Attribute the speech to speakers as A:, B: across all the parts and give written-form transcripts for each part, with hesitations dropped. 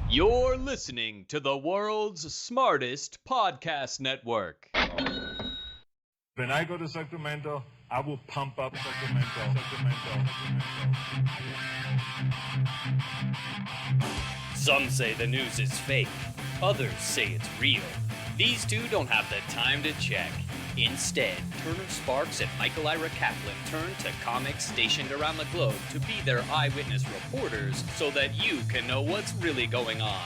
A: You're listening to the world's smartest podcast network.
B: When I go to Sacramento, I will pump up Sacramento.
A: Some say the news is fake. Others say it's real. These two don't have the time to check. Instead, Turner Sparks and Michael Ira Kaplan turn to comics stationed around the globe to be their eyewitness reporters so that you can know what's really going on.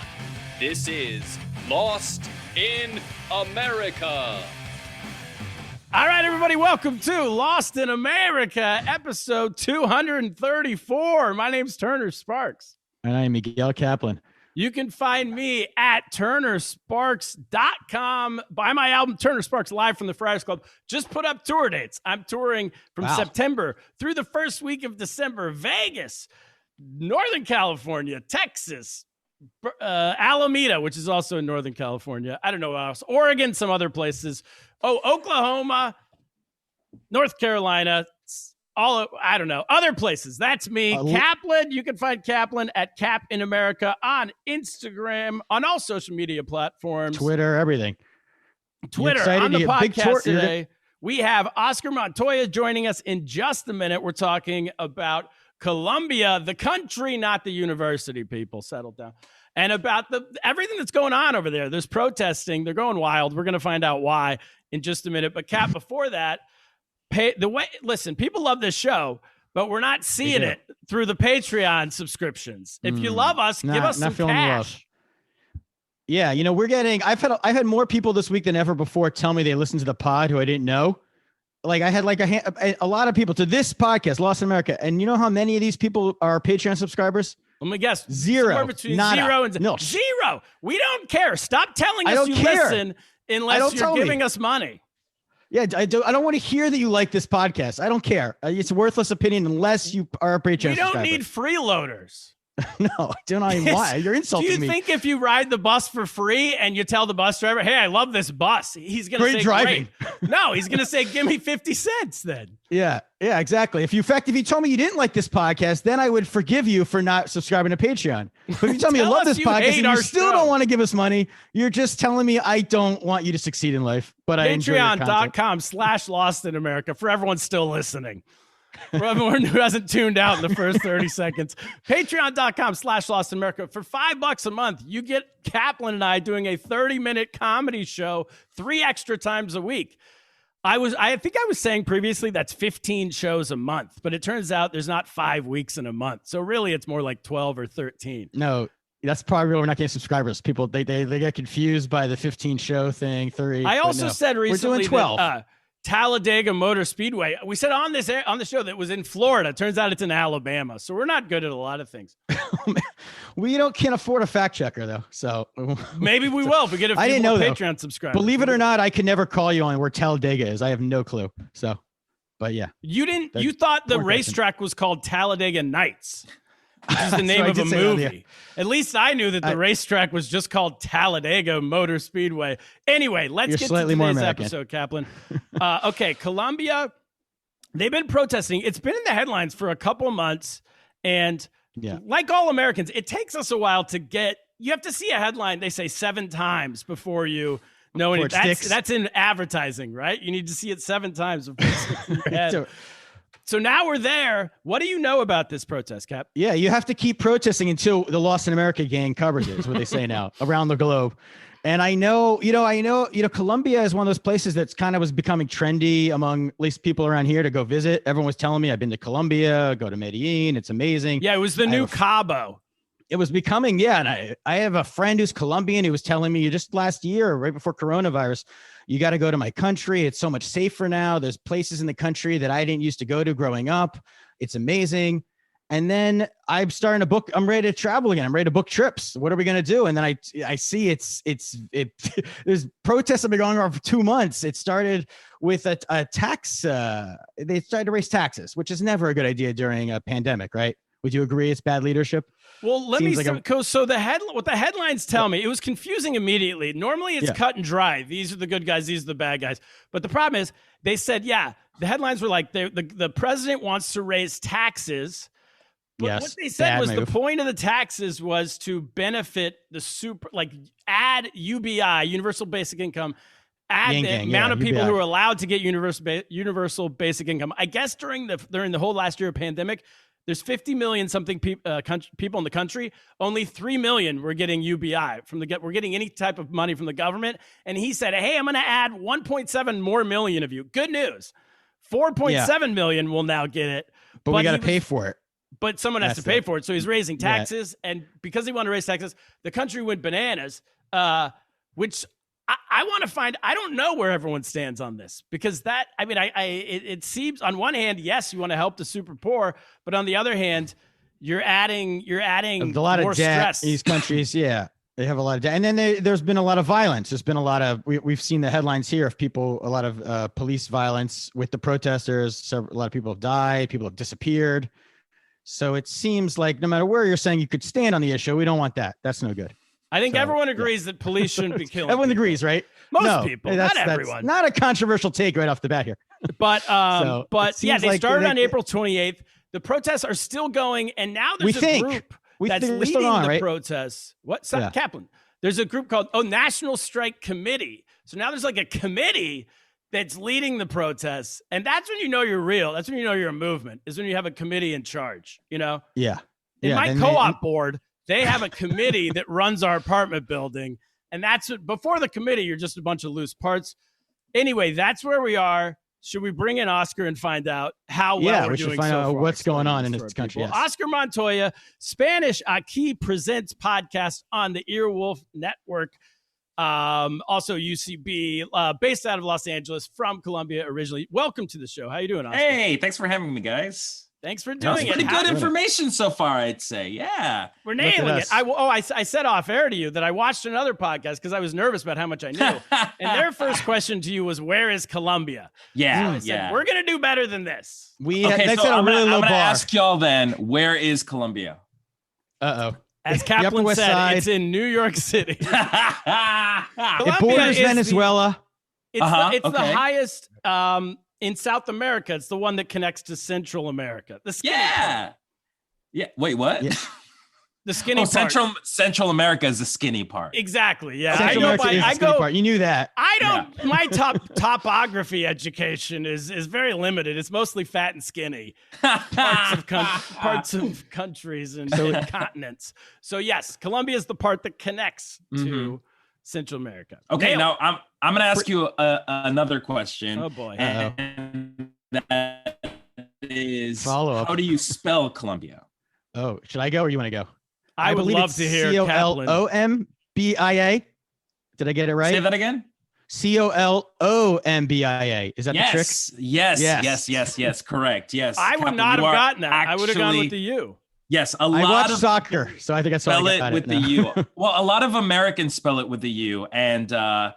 A: This is Lost in America.
C: All right, everybody, welcome to Lost in America, episode 234. My name's Turner Sparks.
D: And I'm Miguel Kaplan.
C: You can find me at turnersparks.com. Buy my album, Turner Sparks, live from the Friars Club. Just put up tour dates. I'm touring from September through the first week of December. Vegas, Northern California, Texas, Alameda, which is also in Northern California. I don't know what else. Oregon, some other places. Oh, Oklahoma, North Carolina, I don't know, other places. That's me. Kaplan, you can find Kaplan at Cap in America on Instagram, on all social media platforms.
D: Twitter, everything.
C: Twitter. On the podcast today, we have Oscar Montoya joining us in just a minute. We're talking about Colombia, the country, not the university, people. Settle down. And about everything that's going on over there. There's protesting. They're going wild. We're going to find out why in just a minute. But Cap, before that, listen, people love this show, but we're not seeing it through the Patreon subscriptions. If you love us, give us some cash.
D: Yeah, you know, I've had more people this week than ever before tell me they listened to the pod who I didn't know. Like I had a lot of people to this podcast, Lost in America. And you know how many of these people are Patreon subscribers?
C: Let me guess.
D: Zero.
C: Between zero and
D: no.
C: Zero. We don't care. Stop telling us you listen unless you're giving us money.
D: Yeah, I don't want to hear that you like this podcast. I don't care. It's a worthless opinion unless you are a Patreon subscriber.
C: We don't need freeloaders.
D: No, I don't know why. You're insulting me.
C: Do you think if you ride the bus for free and you tell the bus driver, hey, I love this bus, he's going to say,
D: driving.
C: Great. No, he's going to say, give me 50 cents then.
D: Yeah, exactly. If you told me you didn't like this podcast, then I would forgive you for not subscribing to Patreon. But if you tell me you love this podcast and you still don't want to give us money, you're just telling me I don't want you to succeed in life. But I enjoy your content.
C: Patreon.com/Lost in America for everyone still listening. For everyone who hasn't tuned out in the first 30 seconds, patreon.com/Lost in America. For $5 a month, you get Kaplan and I doing a 30-minute comedy show 3 extra times a week. I think I was saying previously that's 15 shows a month, but it turns out there's not 5 weeks in a month. So really it's more like 12 or 13.
D: No, that's probably why we're not getting subscribers. People, they get confused by the 15 show thing, 30.
C: I also said recently
D: we're doing 12.
C: That, Talladega Motor Speedway. We said on the show that it was in Florida. Turns out it's in Alabama. So we're not good at a lot of things.
D: We can't afford a fact checker though. So
C: maybe we will if we get a few more Patreon subscribers.
D: Believe it or not, I could never call you on where Talladega is. I have no clue. So, but yeah.
C: You thought the racetrack was called Talladega Nights, which is the name of a movie. At least I knew that the racetrack was just called Talladega Motor Speedway. Anyway, let's get to today's episode, Kaplan. Okay, Colombia, they've been protesting. It's been in the headlines for a couple months. And like all Americans, it takes us a while to you have to see a headline, they say 7 times before you know anything. That's in advertising, right? You need to see it 7 times before it sticks in your head. So now we're there. What do you know about this protest, Cap?
D: Yeah, you have to keep protesting until the Lost in America gang covers it, is what they say now, around the globe. And I know, Colombia is one of those places that's kind of was becoming trendy among at least people around here to go visit. Everyone was telling me I've been to Colombia, go to Medellin. It's amazing.
C: Yeah, it was the new Cabo.
D: It was becoming, and I have a friend who's Colombian who was telling me just last year, right before coronavirus, you got to go to my country. It's so much safer now. There's places in the country that I didn't used to go to growing up. It's amazing. And then I'm ready to travel again. I'm ready to book trips. What are we going to do? And then I see there's protests have been going on for 2 months. It started with a tax. They started to raise taxes, which is never a good idea during a pandemic, right? Would you agree it's bad leadership?
C: Well, what the headlines tell me, it was confusing immediately. Normally it's cut and dry. These are the good guys. These are the bad guys. But the problem is they said, the headlines were like the president wants to raise taxes But what they said was the point of the taxes was to benefit the add UBI, universal basic income, add the amount of people who are allowed to get universal basic income. I guess during the whole last year of pandemic, there's 50 million something people in the country. Only 3 million were getting UBI we're getting any type of money from the government. And he said, hey, I'm going to add 1.7 more million of you. Good news. 4.7 million will now get it.
D: But we got to pay for it.
C: But someone has to pay for it. So he's raising taxes. Yeah. And because he wanted to raise taxes, the country went bananas, which I want to find. I don't know where everyone stands on this because it seems on one hand, yes, you want to help the super poor, but on the other hand, you're adding a lot of debt.
D: Stress. These countries, yeah, they have a lot of debt, and then there's been a lot of violence. There's been a lot of we've seen the headlines here of a lot of police violence with the protesters. A lot of people have died. People have disappeared. So it seems like no matter where you're saying you could stand on the issue, we don't want that. That's no good.
C: I think everyone agrees that police shouldn't be killing.
D: Everyone agrees, right?
C: Most people, not everyone.
D: That's not a controversial take right off the bat here.
C: But they started on April 28th. The protests are still going, and now there's a group that's leading the protests. What? Kaplan. There's a group called National Strike Committee. So now there's like a committee that's leading the protests, and that's when you know you're real. That's when you know you're a movement. Is when you have a committee in charge. You know?
D: Yeah.
C: In my co-op board. They have a committee that runs our apartment building. And before the committee, you're just a bunch of loose parts. Anyway, that's where we are. Should we bring in Oscar and find out how well we're doing so far? Yeah, we should find out
D: what's going on in this country. Yes.
C: Oscar Montoya, Spanish Aquí Presents podcast on the Earwolf Network. Also UCB, based out of Los Angeles, from Colombia originally. Welcome to the show. How you doing, Oscar?
E: Hey, thanks for having me, guys.
C: Thanks for doing it.
E: Pretty good information so far, I'd say. Yeah.
C: We're nailing it. I said off air to you that I watched another podcast because I was nervous about how much I knew. And their first question to you was, where is Colombia?
E: Yeah.
C: So said, we're going to do better than this.
E: I'm going to ask y'all then, where is Colombia?
D: Uh-oh.
C: As Kaplan said, it's in New York City.
D: It borders Venezuela.
C: It's the highest... in South America, it's the one that connects to Central America. The skinny part.
E: Yeah. Wait, what?
C: Yeah. The skinny part.
E: Central America is the skinny part.
C: Exactly. Yeah.
D: Central America is the skinny part. You knew that.
C: I don't. Yeah. My topography education is very limited. It's mostly fat and skinny parts of countries and continents. So yes, Colombia is the part that connects to Central America.
E: Okay, now I'm going to ask you another question.
C: Oh boy.
E: And that is, how do you spell Colombia?
D: Oh, should I go or you want to go?
C: I would love to hear
D: Colombia. Did I get it right?
E: Say that again.
D: Colombia. Is that the trick?
E: Yes. Correct. Yes.
C: I would not have gotten that. I would have gone with the U.
E: Yes,
D: I watch soccer, so I think that's why I got
E: it with the U. Well, a lot of Americans spell it with the U, and I'm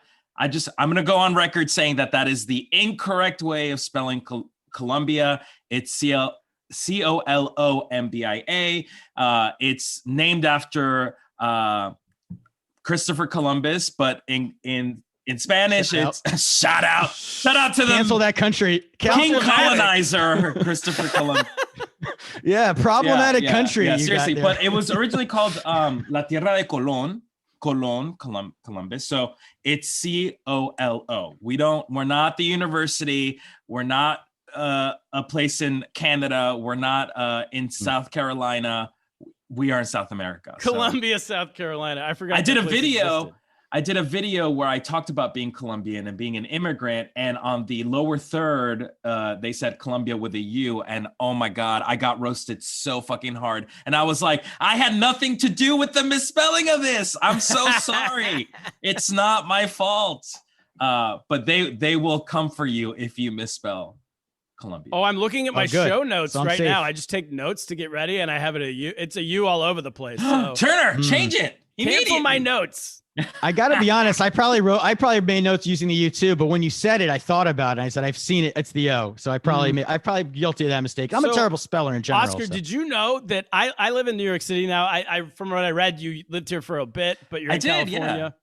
E: going to go on record saying that is the incorrect way of spelling Colombia. It's Colombia. It's named after Christopher Columbus, but in Spanish, it's shout out to them.
D: Cancel that country.
E: King colonizer Christopher Columbus.
D: Yeah, problematic country.
E: Yeah, seriously. But it was originally called La Tierra de Columbus. So it's COLO. We're not the university. We're not a place in Canada. We're not in South Carolina. We are in South America.
C: Columbia, South Carolina. I forgot.
E: I did a video where I talked about being Colombian and being an immigrant, and on the lower third, they said Colombia with a U, and oh my God, I got roasted so fucking hard. And I was like, I had nothing to do with the misspelling of this. I'm so sorry. It's not my fault. But they will come for you if you misspell Colombia.
C: Oh, I'm looking at my show notes right now. I just take notes to get ready, and I have it a U. It's a U all over the place. So.
E: Turner, change it.
C: Cancel my notes.
D: I got to be honest. I probably made notes using the U too, but when you said it, I thought about it. I said, I've seen it. It's the O. So I'm probably guilty of that mistake. I'm a terrible speller in general.
C: Oscar, did you know that I live in New York City now? I from what I read, you lived here for a bit, but you're in California.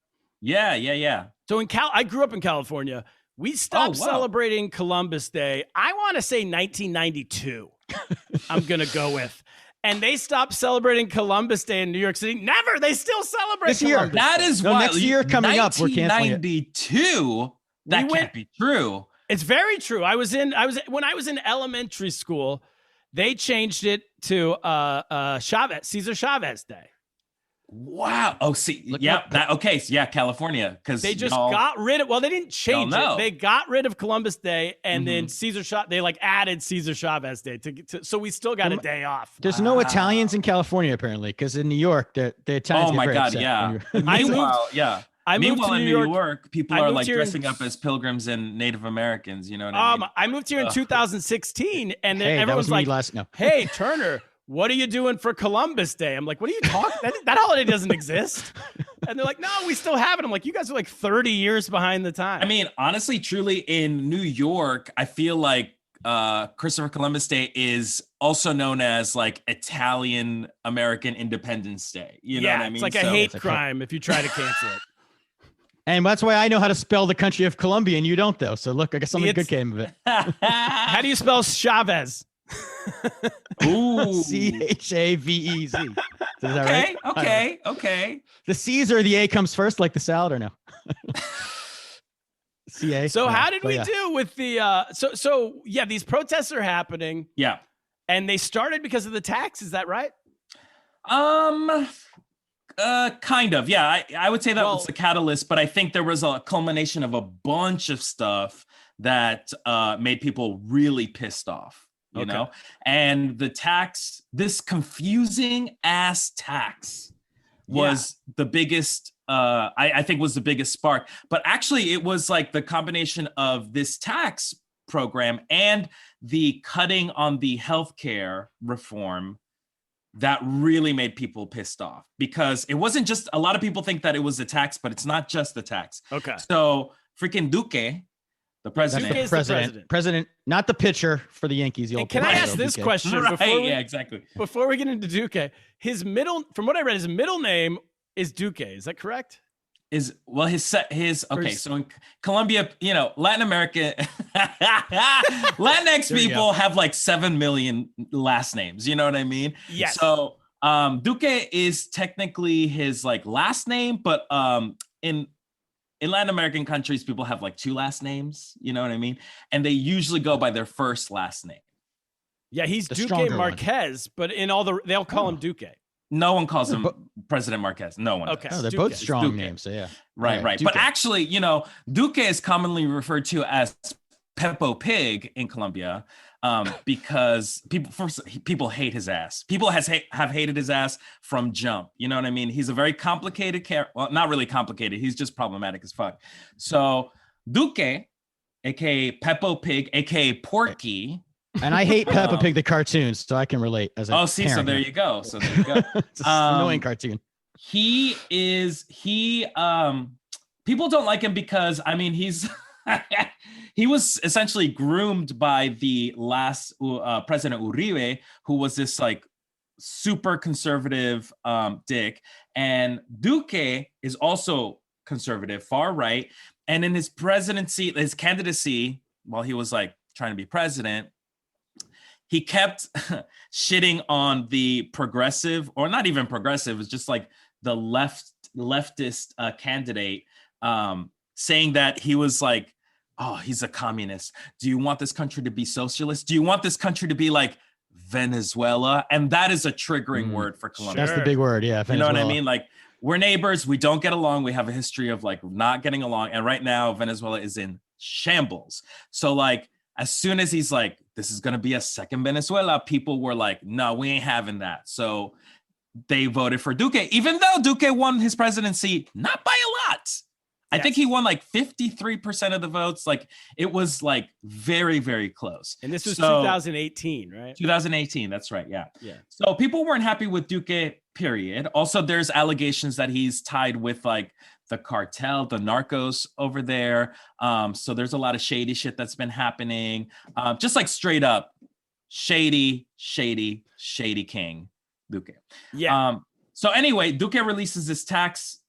E: Yeah.
C: So I grew up in California. We stopped celebrating Columbus Day. I want to say 1992. I'm going to go with. and they stopped celebrating Columbus Day in New York City. Never. They still celebrate
D: This year.
C: Columbus
E: That
C: Day.
E: is
D: No,
E: why
D: next year coming up, we're canceling it.
E: 1992. That can't be true.
C: It's very true. When I was in elementary school, they changed it to Cesar Chavez Day.
E: Wow. Oh, see, okay. So yeah, California, because
C: they just got rid of. Well, they didn't change it. They got rid of Columbus Day, and then they added Cesar Chavez Day so we still got a day off.
D: There's no Italians in California apparently, because in New York, the Italians.
E: Oh my God,
D: yeah.
E: Meanwhile, Meanwhile, in New York, people are like dressing up as pilgrims and Native Americans. You know what I mean?
C: I moved here in 2016, and everyone's like, "Hey, Turner, what are you doing for Columbus Day?" I'm like, "What are you talking? that holiday doesn't exist." And they're like, "No, we still have it." I'm like, "You guys are like 30 years behind the time."
E: I mean, honestly, truly, in New York, I feel like Christopher Columbus Day is also known as like Italian American Independence Day. You know what I mean?
C: It's like a hate crime if you try to cancel it.
D: And that's why I know how to spell the country of Colombia, and you don't, though. So look, I guess something good came of it.
C: How do you spell Chavez?
E: Ooh.
D: Chavez. Is that
E: okay,
D: right?
E: Okay.
D: The C's or the A comes first, like the salad, or no? CA.
C: So how did we do with the so these protests are happening.
E: Yeah.
C: And they started because of the tax, is that right?
E: Kind of. Yeah, I would say that was the catalyst, but I think there was a culmination of a bunch of stuff that made people really pissed off, you know? And the tax, this confusing ass tax was the biggest, I think was the biggest spark. But actually it was like the combination of this tax program and the cutting on the healthcare reform that really made people pissed off, because it wasn't just, a lot of people think that it was the tax, but it's not just the tax.
C: Okay.
E: So freaking Duque, the
D: president, not the pitcher for the Yankees.
C: Can I ask this question?
E: Exactly.
C: Before we get into Duque, from what I read, his middle name is Duque. Is that correct?
E: So in Colombia, you know, Latin America, Latinx people have like 7 million last names. You know what I mean?
C: Yes.
E: So Duque is technically his like last name, but in Latin American countries, people have like 2 last names. You know what I mean? And they usually go by their first last name.
C: Yeah, he's Duque Marquez, but they'll call him Duque.
E: No one calls him President Marquez. No one.
C: Okay.
D: They're both strong names. So yeah.
E: Right. Duque. But actually, you know, Duque is commonly referred to as Peppo Pig in Colombia because people hate his ass. People have hated his ass from jump. You know what I mean? He's a very complicated character. Well, not really complicated. He's just problematic as fuck. So Duque, aka Peppo Pig, aka Porky.
D: And I hate Peppa Pig the cartoon, so I can relate as a parent.
E: So there you go. It's
D: an annoying cartoon.
E: He people don't like him because, I mean, he was essentially groomed by the last President Uribe, who was this like super conservative dick. And Duque is also conservative, far right. And in his candidacy, while he was like trying to be president, he kept shitting on the progressive, or not even progressive, it's just like the leftist candidate, saying that he was like, oh, he's a communist. Do you want this country to be socialist? Do you want this country to be like Venezuela? And that is a triggering word for Colombia.
D: That's the big word, yeah.
E: Venezuela. You know what I mean? Like, we're neighbors, we don't get along, we have a history of like not getting along. And right now, Venezuela is in shambles. So like, as soon as he's like, this is going to be a second Venezuela, people were like, no, we ain't having that. So they voted for Duque, even though Duque won his presidency, not by a lot. I think he won like 53% of the votes. Like, it was like very, very close.
C: And this was 2018, right?
E: 2018. That's right. Yeah. So people weren't happy with Duque, period. Also, there's allegations that he's tied with like the cartel, the narcos over there. So there's a lot of shady shit that's been happening. Just like straight up shady king Duque.
C: Yeah.
E: So anyway, Duque releases this tax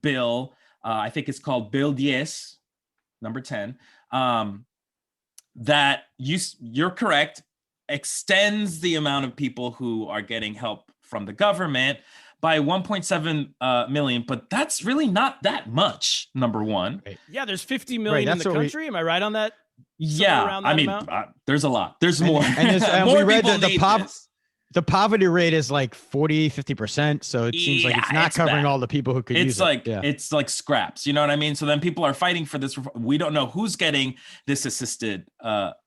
E: bill. I think it's called Bill 10, number 10. That you're correct. extends the amount of people who are getting help from the government by 1.7 million, but that's really not that much, number one.
C: Right. Yeah, there's 50 million in the country. Am I right on that?
E: Yeah, I mean, there's a lot. There's more.
D: And
E: more
D: we read
E: people
D: the poverty rate is like 50%. So it seems like it's not covering all the people who could use it.
E: It's like scraps. You know what I mean? So then people are fighting for this. We don't know who's getting this assisted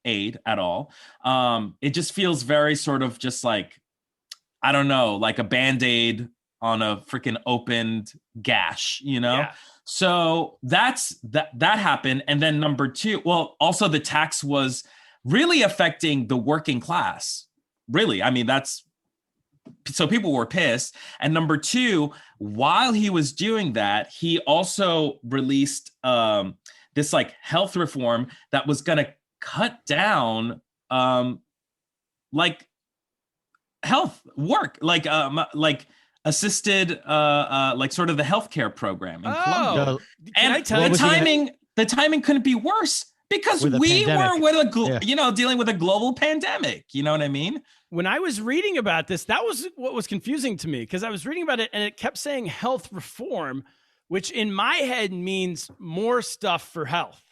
E: aid at all. It just feels very sort of just like, I don't know, like a Band-Aid on a freaking opened gash, you know? Yeah. So that happened. And then number two, well, also the tax was really affecting the working class. Really, I mean, so people were pissed. And number two, while he was doing that, he also released this like health reform that was going to cut down like health work, like assisted like sort of the healthcare program in Colombia. And the timing couldn't be worse. Because we were dealing with a global pandemic. You know what I mean?
C: When I was reading about this, that was what was confusing to me, because I was reading about it and it kept saying health reform, which in my head means more stuff for health.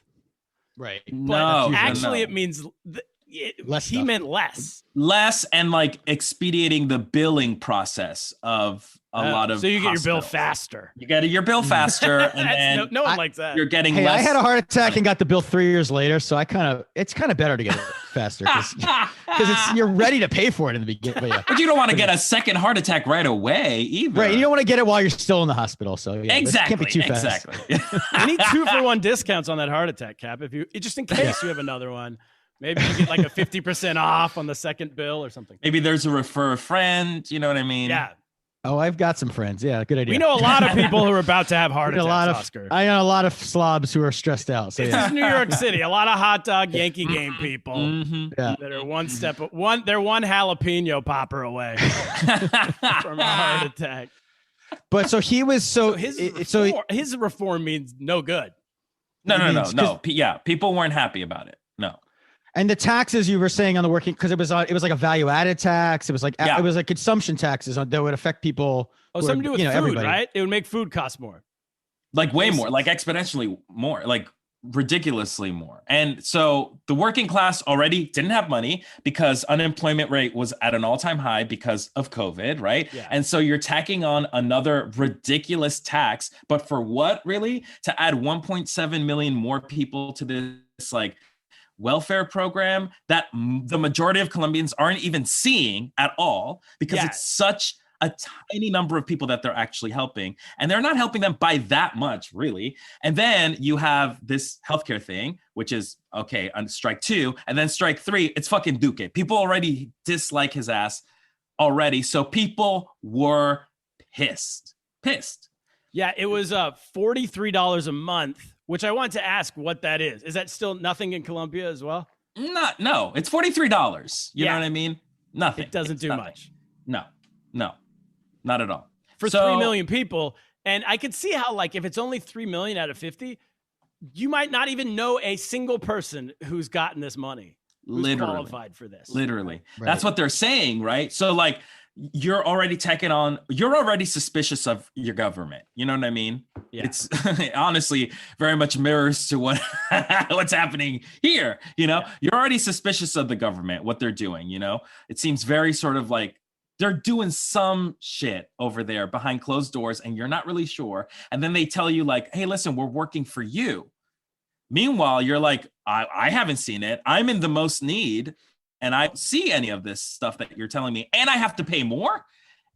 D: Right.
C: But it means
D: less.
C: He meant less.
E: Less, and like expediting the billing process of a lot of.
C: So you get
E: hospitals.
C: Your bill faster.
E: You get your bill faster, and then
C: no one likes that.
E: You're getting.
D: Hey,
E: less.
D: I had a heart attack and got the bill 3 years later, so it's kind of better to get it faster because you're ready to pay for it in the beginning.
E: But you don't want to get a second heart attack right away either.
D: Right, you don't want to get it while you're still in the hospital. So
E: exactly,
D: can't be too fast.
C: You need 2-for-1 discounts on that heart attack, Cap. Just in case you have another one. Maybe you get like a 50% off on the second bill or something.
E: Maybe there's a refer a friend. You know what I mean?
C: Yeah.
D: Oh, I've got some friends. Yeah, good idea.
C: We know a lot of people who are about to have heart attacks, Oscar.
D: I know a lot of slobs who are stressed out. So
C: this is New York City. A lot of hot dog Yankee game people that are they're one jalapeno popper away from a heart attack.
D: But so he was
C: his reform means no good.
E: No. Yeah, people weren't happy about it. No.
D: And the taxes you were saying on the working, because it was like a value-added tax. It was like it was like consumption taxes that would affect people.
C: Something to do with food, everybody. Right? It would make food cost more.
E: Like way more, like exponentially more, like ridiculously more. And so the working class already didn't have money because unemployment rate was at an all-time high because of COVID, right? Yeah. And so you're tacking on another ridiculous tax, but for what really? To add 1.7 million more people to this like welfare program that the majority of Colombians aren't even seeing at all because it's such a tiny number of people that they're actually helping, and they're not helping them by that much really. And then you have this healthcare thing, which is okay on strike 2, and then strike 3, it's fucking Duque. People already dislike his ass already. So people were pissed.
C: Yeah, it was $43 a month, which I want to ask what that is. Is that still nothing in Colombia as well?
E: No, it's $43. You know what I mean? Nothing.
C: It doesn't do much.
E: No, not at all.
C: For 3 million people. And I could see how, like, if it's only 3 million out of 50, you might not even know a single person who's gotten this money, who's qualified for this.
E: Literally. Right. That's what they're saying, right? So, like, you're already suspicious of your government. You know what I mean? Yeah. It's honestly very much mirrors to what's happening here. You know, You're already suspicious of the government, what they're doing. You know, it seems very sort of like they're doing some shit over there behind closed doors and you're not really sure. And then they tell you like, hey, listen, we're working for you. Meanwhile, you're like, I haven't seen it. I'm in the most need. And I don't see any of this stuff that you're telling me, and I have to pay more,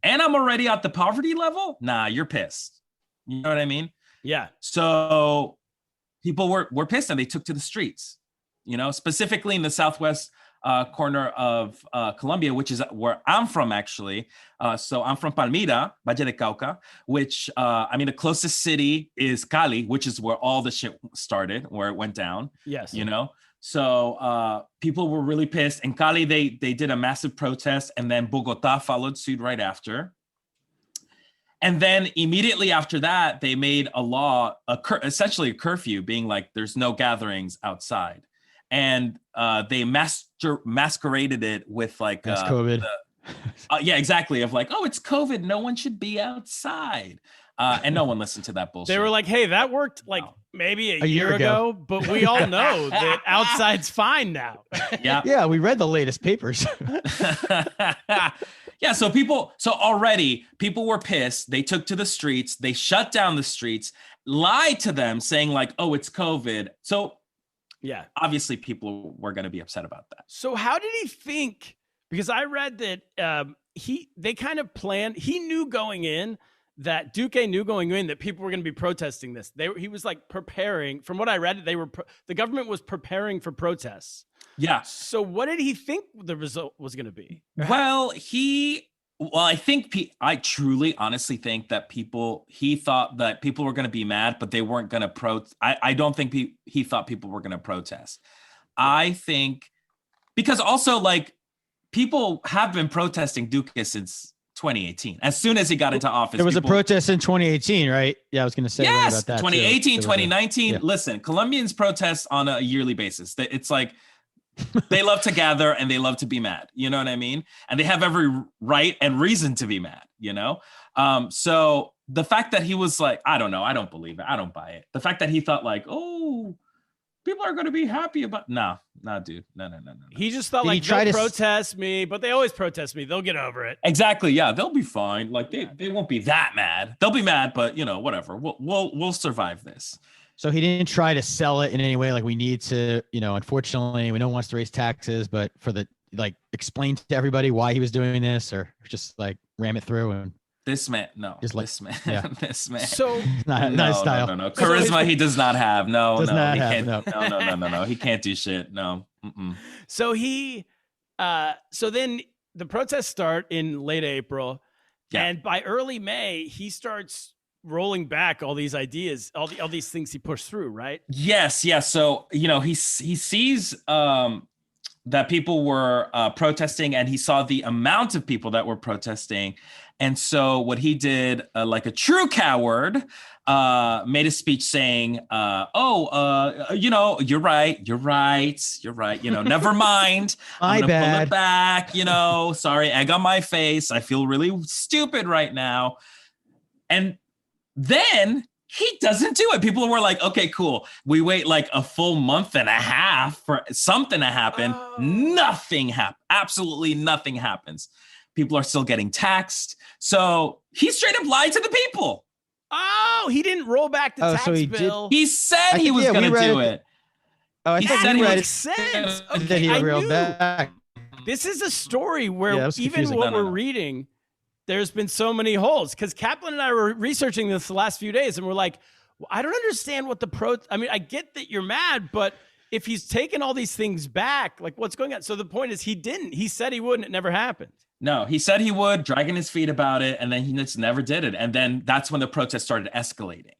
E: and I'm already at the poverty level. Nah, you're pissed. You know what I mean?
C: Yeah.
E: So people were pissed, and they took to the streets. You know, specifically in the southwest corner of Colombia, which is where I'm from, actually. So I'm from Palmira, Valle de Cauca, which the closest city is Cali, which is where all the shit started, where it went down.
C: Yes.
E: You know. So people were really pissed. In Cali, they did a massive protest, and then Bogota followed suit right after. And then immediately after that, they made a law, essentially a curfew, being like, there's no gatherings outside. and they masqueraded it with like
D: COVID.
E: Yeah, exactly. Of like, oh, it's COVID. No one should be outside. And no one listened to that bullshit.
C: They were like, hey, that worked like maybe a year ago, but we all know that outside's fine now.
E: Yeah.
D: Yeah, we read the latest papers.
E: Yeah, so already people were pissed. They took to the streets. They shut down the streets, lied to them saying like, oh, it's COVID. So
C: yeah,
E: obviously people were going to be upset about that.
C: So how did he think? Because I read that they kind of planned, he knew going in that Duque knew going in that people were going to be protesting this. He was like preparing. From what I read, the government was preparing for protests.
E: Yeah.
C: So what did he think the result was going to be?
E: Well, I think I truly, honestly think that he thought that people were going to be mad, but they weren't going to I don't think he thought people were going to protest. I think because also like people have been protesting Duque since 2018. As soon as he got into office,
D: there was a protest in 2018, right? Yeah, I was going to say
E: yes,
D: about that.
E: 2018, 2019. Listen, Colombians protest on a yearly basis. It's like they love to gather and they love to be mad. You know what I mean? And they have every right and reason to be mad. You know. So the fact that he was like, I don't know, I don't believe it, I don't buy it. The fact that he thought like, oh, people are going to be happy about no, dude. No.
C: He just thought like they'll protest me, but they always protest me. They'll get over it.
E: Exactly. Yeah, they'll be fine. Like they won't be that mad. They'll be mad, but whatever. We'll survive this.
D: So he didn't try to sell it in any way. Like we need to, unfortunately, we no one wants to raise taxes, but for the explain to everybody why he was doing this, or just like ram it through and.
E: This man, no.
D: Just like,
E: this man,
D: yeah.
E: This man.
C: So
E: no style. No. Charisma he does not have. No.
D: He
E: can't. No. He can't do shit. No. Mm-mm.
C: So so then the protests start in late April, and by early May he starts rolling back all these ideas, all these things he pushed through, right?
E: Yes. So he sees that people were protesting, and he saw the amount of people that were protesting. And so what he did, like a true coward, made a speech saying, you're right. Never mind.
D: My
E: I'm gonna
D: bad.
E: pull it back, sorry, egg on my face. I feel really stupid right now. And then he doesn't do it. People were like, okay, cool. We wait like a full month and a half for something to happen. Oh. Nothing happens. Absolutely nothing happens. People are still getting taxed. So he straight up lied to the people.
C: Oh, he didn't roll back the tax bill.
E: He said he was going to do it.
D: Oh,
E: he said he
C: makes sense. Okay,
D: he rolled back.
C: This is a story where even what we're reading, there's been so many holes. Because Kaplan and I were researching this the last few days, and we're like, well, I don't understand what I mean, I get that you're mad, but if he's taken all these things back, like what's going on? So the point is he didn't. He said he would, and it never happened.
E: No, he said he would, dragging his feet about it, and then he just never did it. And then that's when the protest started escalating,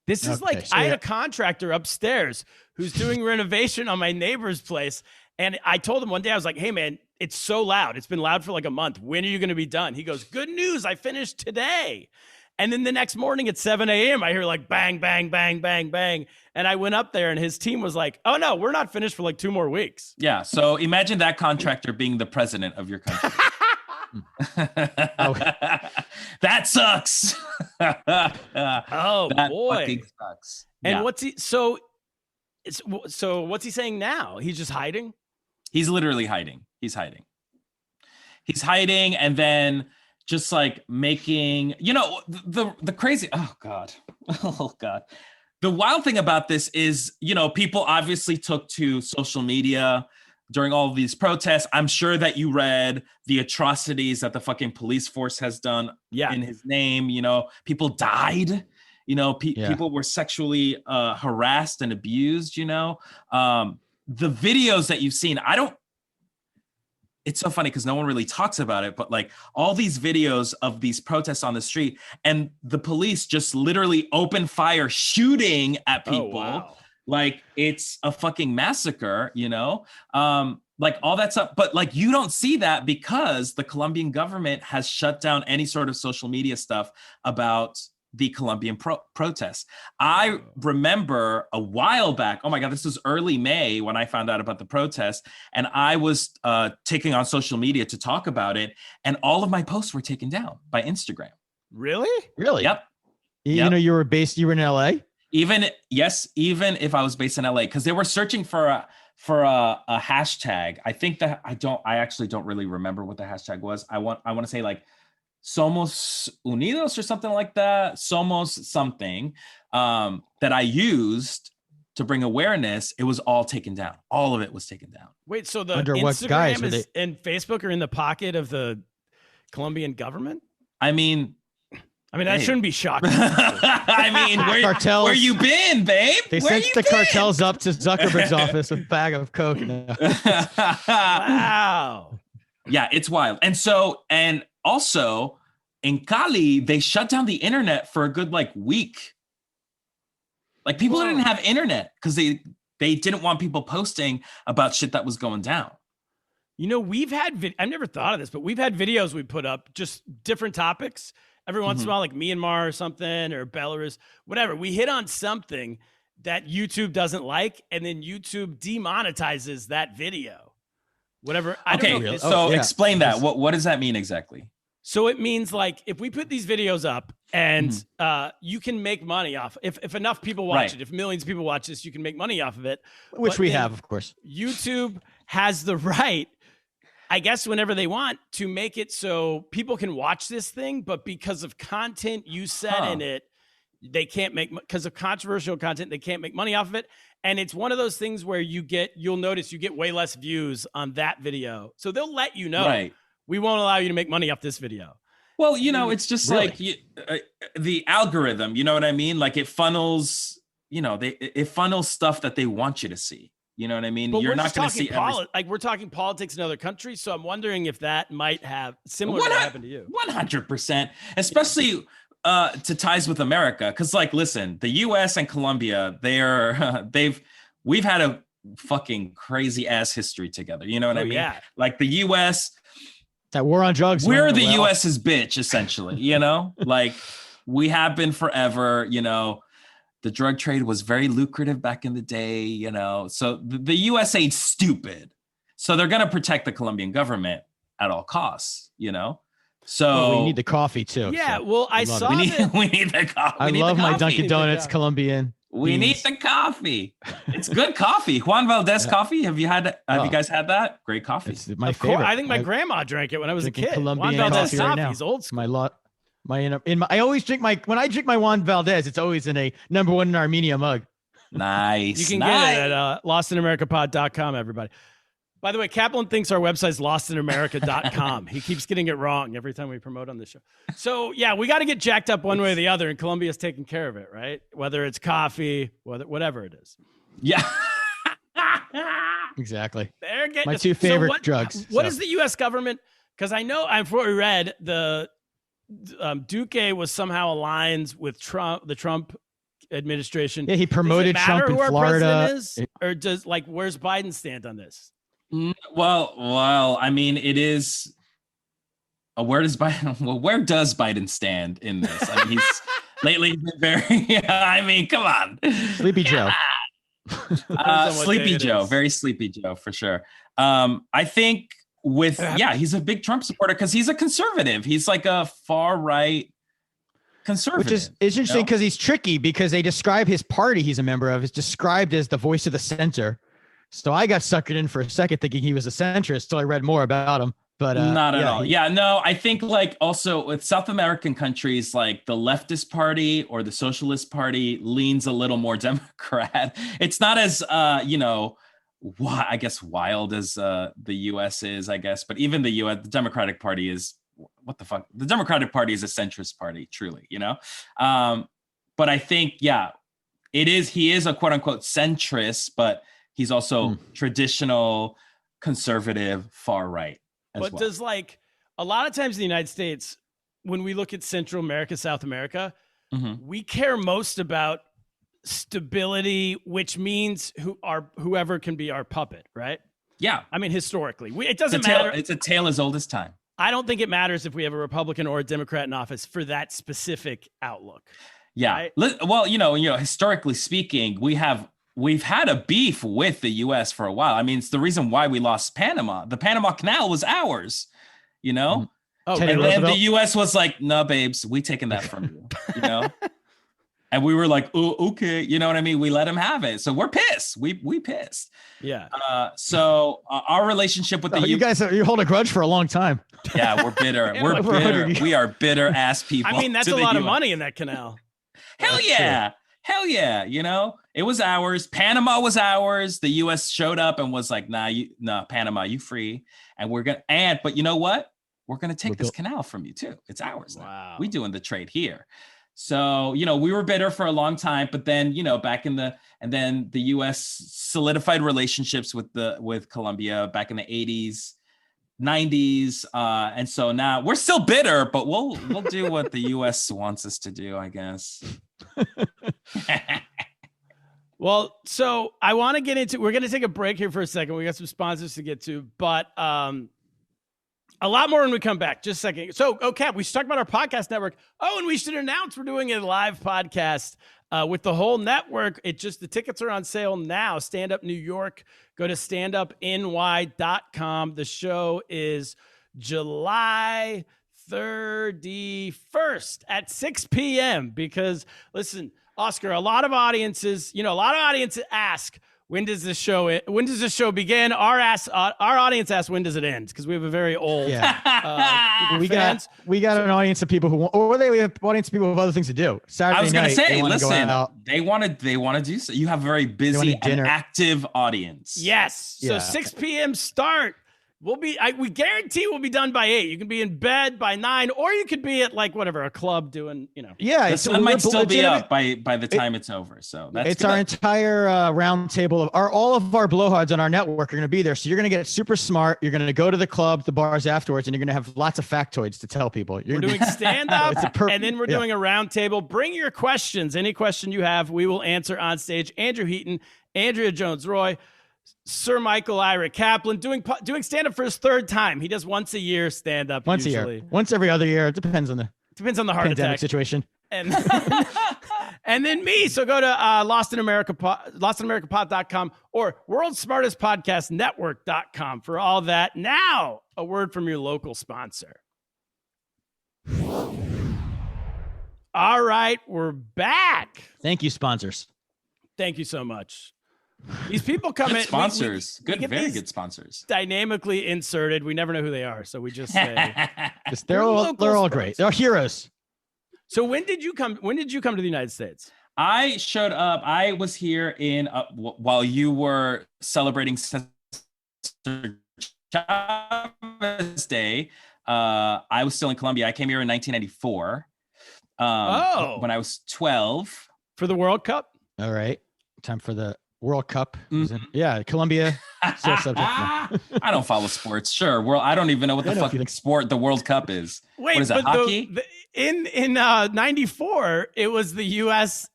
C: This is I had a contractor upstairs who's doing renovation on my neighbor's place. And I told him one day, I was like, hey, man, it's so loud. It's been loud for like a month. When are you going to be done? He goes, good news. I finished today. And then the next morning at 7 a.m., I hear like bang, bang, bang, bang, bang. And I went up there and his team was like, oh, no, we're not finished for like 2 more weeks.
E: Yeah. So imagine that contractor being the president of your country. That sucks.
C: Oh,
E: that
C: boy.
E: Fucking sucks.
C: And what's he what's he saying now? He's just hiding?
E: He's literally hiding. He's hiding and then just like making, the crazy, oh God. The wild thing about this is, people obviously took to social media during all of these protests. I'm sure that you read the atrocities that the fucking police force has done in his name. People died, people were sexually harassed and abused, the videos that you've seen, it's so funny because no one really talks about it, but like all these videos of these protests on the street and the police just literally open fire shooting at people. Oh, wow. Like it's a fucking massacre, like all that stuff. But like, you don't see that because the Colombian government has shut down any sort of social media stuff about the Colombian protests. I remember a while back, oh my God, this was early May when I found out about the protest, and I was taking on social media to talk about it, and all of my posts were taken down by Instagram.
C: Really?
E: Yep.
D: You know, you were in LA?
E: Even if I was based in LA, because they were searching for a hashtag. I think that I actually don't really remember what the hashtag was. I want to say like Somos Unidos or something like that. Somos something that I used to bring awareness. It was all taken down. All of it was taken down.
C: Wait, so the
D: Under
C: Instagram
D: what guise
C: and Facebook are in the pocket of the Colombian government?
E: I mean,
C: that shouldn't be shocking.
E: I mean, where you been, babe?
D: They sent the cartels up to Zuckerberg's office with a bag of coke.
C: Wow.
E: Yeah, it's wild. And also in Cali, they shut down the internet for a good week. Like people didn't have internet because they didn't want people posting about shit that was going down.
C: You know, we've had I've never thought of this, but we've had videos we put up, just different topics. Every once in a while, like Myanmar or something, or Belarus, whatever. We hit on something that YouTube doesn't like, and then YouTube demonetizes that video. Whatever. I don't know.
E: So explain that. What does that mean exactly?
C: So it means like if we put these videos up and you can make money off, if enough people watch it, if millions of people watch this, you can make money off of it.
D: Which we have, of course.
C: YouTube has the right, I guess, whenever they want, to make it so people can watch this thing, but because of content you said in it, they can't because of controversial content, they can't make money off of it. And it's one of those things where you'll notice you get way less views on that video. So they'll let you know, we won't allow you to make money off this video.
E: Well, it's just the algorithm, you know what I mean? Like it funnels, it funnels stuff that they want you to see. You know what I mean?
C: But
E: you're not going to see
C: we're talking politics in other countries. So I'm wondering if that might have similar to what happened to you.
E: 100%, especially to ties with America. Cause listen, the US and Colombia, we've had a fucking crazy ass history together. You know what I mean?
C: Yeah.
E: Like the US,
D: that war on drugs.
E: We're the US's bitch, essentially, we have been forever, the drug trade was very lucrative back in the day, so the US ain't stupid. So they're going to protect the Colombian government at all costs, So
D: we need the coffee too.
C: Yeah. So I saw
E: we need the coffee.
D: I love my Dunkin' Donuts Colombian.
E: We need the coffee. It's good coffee. Juan Valdez coffee. Have you guys had that? Great coffee.
D: It's my favorite.
C: I think my grandma drank it when I was a kid.
D: Colombian
C: Juan Valdez
D: coffee
C: coffee is old school.
D: I always drink when I drink my Juan Valdez, it's always in a #1 in Armenia mug.
E: Nice.
C: You can get it at lostinamericapod.com, everybody. By the way, Kaplan thinks our website's lostinamerika.com. He keeps getting it wrong every time we promote on the show. So, yeah, we got to get jacked up one way or the other, and Colombia's taking care of it, right? Whether it's coffee, whatever it is.
E: Yeah.
D: Exactly.
C: They're getting
D: my two favorite drugs.
C: What is the U.S. government? Because I know I've read the Duque was somehow aligned with the Trump administration.
D: Yeah, he promoted Trump in Florida.
C: Is? Or where's Biden stand on this?
E: Well, I mean, it is. Where does Biden stand in this? I mean, he's lately been very. I mean, come on,
D: Sleepy Joe.
E: Sleepy Joe, very Sleepy Joe for sure. I think he's a big Trump supporter because he's a conservative. He's like a far right conservative,
D: which is interesting because he's tricky because they describe his party he's a member of is described as the voice of the center. So I got suckered in for a second thinking he was a centrist. So I read more about him, but
E: not at all. No, I think also with South American countries, like the leftist party or the socialist party leans a little more Democrat. It's not as, I guess wild as the US is, I guess, but even the US, the Democratic Party is what the fuck? The Democratic Party is a centrist party, truly, but I think, he is a quote unquote centrist, but he's also traditional, conservative, far right.
C: But does a lot of times in the United States, when we look at Central America, South America, we care most about stability, which means whoever can be our puppet, right?
E: Yeah.
C: I mean, historically, it doesn't matter.
E: It's a tale as old as time.
C: I don't think it matters if we have a Republican or a Democrat in office for that specific outlook.
E: Yeah.
C: Right?
E: Well, historically speaking, we've had a beef with the U.S. for a while. I mean, it's the reason why we lost Panama. The Panama Canal was ours,
D: Mm-hmm.
C: Oh,
D: Teddy
E: and then
D: Roosevelt.
E: the U.S. was like, "No, babes, we taking that from you," And we were like, "Oh, okay," you know what I mean? We let him have it, so we're pissed. We pissed.
C: Yeah.
E: So our relationship with the
D: you guys, you hold a grudge for a long time.
E: Yeah, we're bitter. We're
D: over
E: bitter.
D: 100 years.
E: We are bitter ass people.
C: I mean, that's
E: to
C: a
E: the
C: lot of
E: US.
C: money in that canal.
E: Hell yeah. Hell yeah. It was ours. Panama was ours. The US showed up and was like, nah, Panama, you free. And but you know what? We're going to take this canal from you too. It's ours.
C: Wow.
E: We doing the trade here. So, we were bitter for a long time, but then, and then the US solidified relationships with Colombia back in the 80s, 90s. And so now we're still bitter, but we'll do what the US wants us to do, I guess.
C: Well, so I want to get into, we're going to take a break here for a second. We got some sponsors to get to, but a lot more when we come back. Just a second. So, Cap, we should talk about our podcast network. Oh, and we should announce we're doing a live podcast with the whole network. The tickets are on sale now. Stand Up New York. Go to standupny.com. The show is July 31st at 6 p.m. because, listen, Oscar, a lot of audiences ask, when does this show begin? Our audience asks, when does it end? Because we have a very old
D: we got an audience of people we have audience of people who have other things to do. Saturday
E: I was going to
D: night,
E: say, listen,
D: go
E: they want to do so. You have a very busy and active audience.
C: Yes. So 6 p.m. start. We guarantee we'll be done by 8. You can be in bed by 9, or you could be at a club doing,
D: Yeah,
E: the sun might still be up by the time it's over. So that's
D: our entire round table of all of our blowhards on our network are going to be there. So you're going to get super smart. You're going to go to the club, the bars afterwards, and you're going to have lots of factoids to tell people.
C: We're doing stand up, and then we're doing a round table. Bring your questions. Any question you have, we will answer on stage. Andrew Heaton, Andrea Jones-Roy, Sir Michael Ira Kaplan doing stand-up for his 3rd time. He does once a year stand-up.
D: Once
C: usually.
D: a year. Once every other year. It depends on the
C: heart
D: pandemic
C: attack
D: situation.
C: And then me. So go to lostinamericapod.com or worldsmartestpodcastnetwork.com for all that. Now, a word from your local sponsor. All right, we're back.
D: Thank you, sponsors.
C: Thank you so much. These people come in.
E: Sponsors.
C: We
E: very good sponsors.
C: Dynamically inserted. We never know who they are. So we just say.
D: They're all great. They're heroes.
C: So when did you come to the United States?
E: I showed up. I was here while you were celebrating Chavez Day. I was still in Colombia. I came here in 1994. When I was 12.
C: For the World Cup?
D: All right. Time for the World Cup. Yeah, Colombia. Still subject.
E: I don't follow sports. Sure. Well, I don't even know what the fucking sport the World Cup is.
C: Wait,
E: what is it, hockey?
C: In 94, it was the U.S.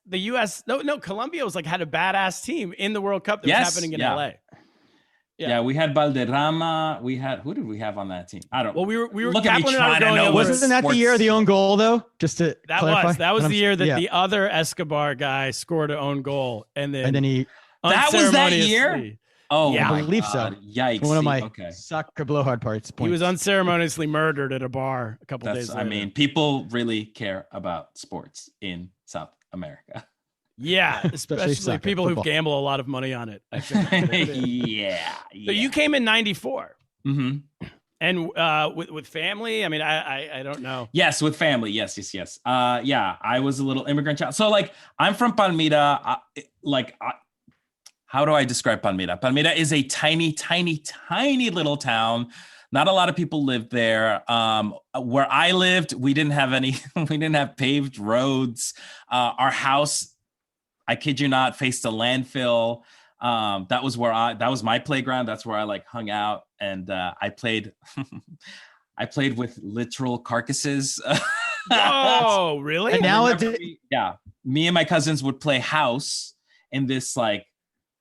C: No, Colombia was had a badass team in the World Cup that was happening in L.A.
E: Yeah, we had Valderrama. Who did we have on that team? I don't.
C: Well, we were
E: look at me trying to know.
D: Wasn't that the year of the own goal though? Just to clarify?
C: That was the year that the other Escobar guy scored an own goal, and then
D: he.
E: That was that year. Oh,
C: yeah,
D: I believe so.
E: Yikes!
D: One of my soccer blowhard parts.
C: He was unceremoniously murdered at a bar a couple days later.
E: I mean, people really care about sports in South America.
C: Yeah, especially people who gamble a lot of money on it. I think.
E: Yeah.
C: So you came in 94.
E: Mm-hmm.
C: And with family, I mean, I don't know.
E: Yes, with family. Yes. Yeah, I was a little immigrant child. So I'm from Palmira. How do I describe Palmira? Palmira is a tiny, tiny, tiny little town. Not a lot of people lived there. Where I lived, we didn't have paved roads. Our house, I kid you not, faced a landfill. That was my playground. That's where I hung out, and I played with literal carcasses.
C: Oh, really?
D: And now
E: me and my cousins would play house in this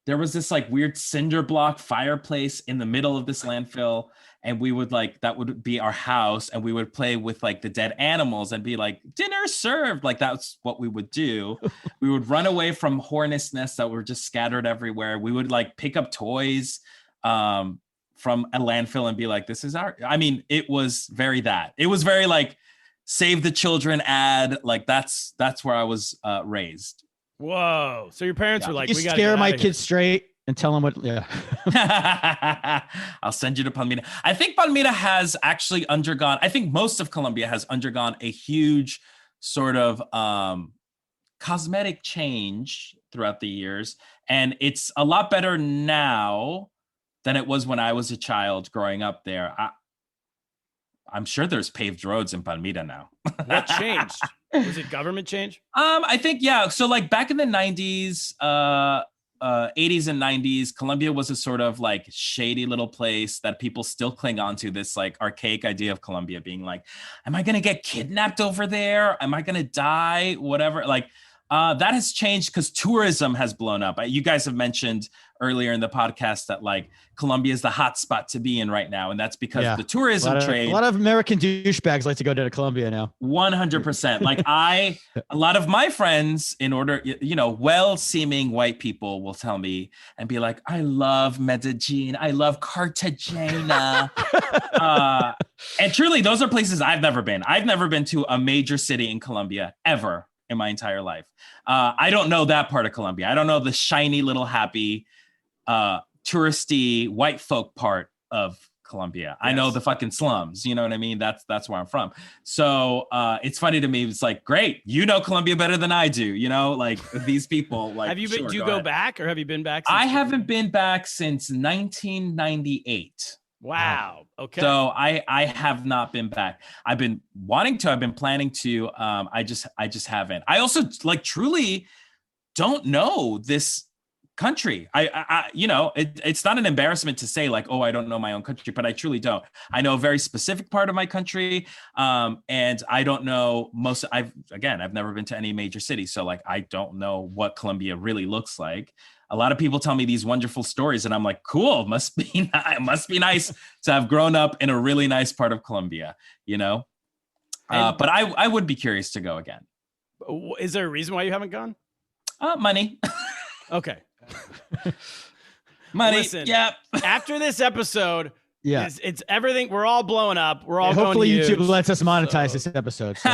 E: there was this weird cinder block fireplace in the middle of this landfill, and we would like, that would be our house, and we would play with like the dead animals and be like, dinner served. Like that's what we would do. We would run away from hornets nests that were just scattered everywhere. We would like pick up toys from a landfill and be like, this is our, I mean, it was very like save the children ad. Like that's where I was raised.
C: Whoa. So your parents were like,
D: you
C: we got to
D: scare my kids straight and tell them what,
E: I'll send you to Palmira. I think Palmira has actually undergone, I think most of Colombia has undergone a huge sort of cosmetic change throughout the years. And it's a lot better now than it was when I was a child growing up there. I'm sure there's paved roads in Palmira now.
C: What changed? Was it government change?
E: I think, yeah. So like back in the 90s, 80s and 90s, Colombia was a sort of like shady little place that people still cling on to, this like archaic idea of Colombia being like, am I going to get kidnapped over there? Am I going to die? Whatever. Like that has changed because tourism has blown up. You guys have mentioned earlier in the podcast that like Colombia is the hot spot to be in right now. And that's because the tourism trade.
D: A lot of American douchebags like to go to Colombia now.
E: 100%. Like a lot of my friends, in order, well-seeming white people will tell me and be like, I love Medellin. I love Cartagena. And truly, those are places I've never been. I've never been to a major city in Colombia ever in my entire life. I don't know that part of Colombia. I don't know the shiny little happy touristy white folk part of Colombia. Yes. I know the fucking slums, you know what I mean? That's where I'm from. So it's funny to me. It's like, great, you know Colombia better than I do, like these people. Like,
C: have you been, do you go back, or have you been back?
E: I haven't been back since 1998.
C: Wow. Okay.
E: So I have not been back. I've been wanting to, I've been planning to, I just haven't. I also like truly don't know this country. It's not an embarrassment to say like, oh, I don't know my own country, but I truly don't. I know a very specific part of my country. And I don't know I've never been to any major city. So like, I don't know what Colombia really looks like. A lot of people tell me these wonderful stories and I'm like, cool, must be nice to have grown up in a really nice part of Colombia, but I would be curious to go again.
C: Is there a reason why you haven't gone?
E: Money.
C: Okay.
E: Money.
C: Listen,
E: yeah.
C: After this episode, it's everything. We're all blowing up. We're all
D: hopefully
C: going
D: YouTube lets us monetize this episode. So